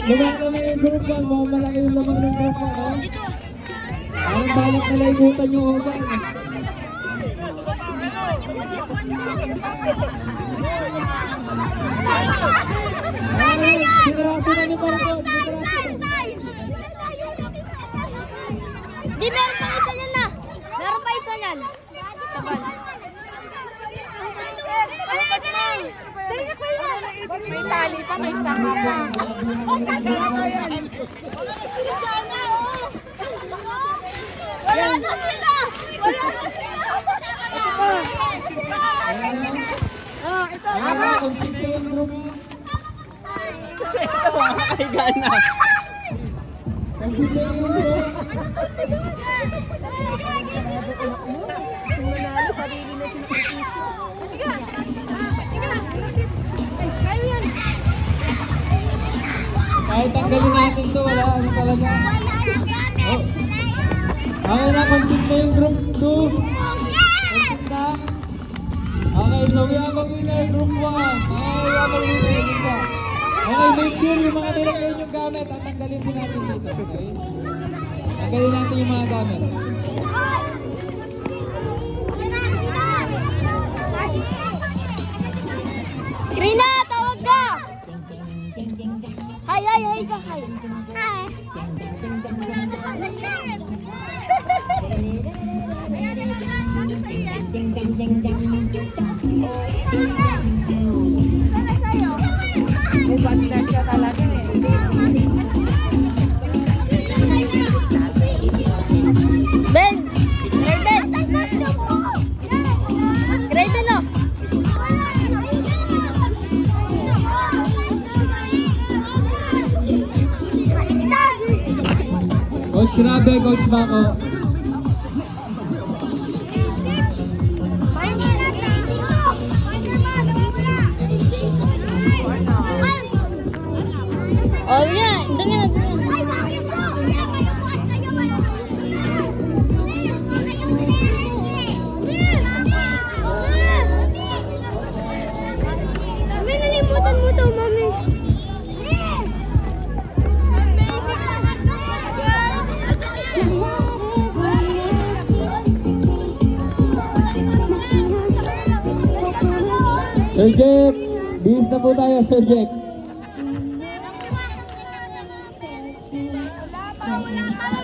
Lumakami yung group 1, malaki yung lamang ng group 1. Parang balak na laigutan yung oban. Sinarado na niyo para po. Di, meron pa isa niyan na. Meron pa isa niyan. Saban. May tali pa, may sanga pa. Wala na sila! Wala na sila! Ito. Ay, gana. Kahit tanggalin natin to, wala ano talaga. Oh. Okay na, concede na yung group 2. Concede na. Okay, so we have a winner, group 1. Okay, we have a winner, group 1. Okay, make sure yung mga nilagay yung gamit at tanggalin din natin dito. Okay? Tanggalin natin yung mga gamit. Rina, tawag ka! Hi ka, hi. Hi. Sana sa'yo. Ubat na siya talaga eh. Ben! Raven! Raven, no? Coach Grabe, Coach Bako. Oh, yeah. Doon nga, doon nga. Mami, nalimutan mo to, mami. Sir Jack, bis na po tayo, Sir Jack. Wala pa.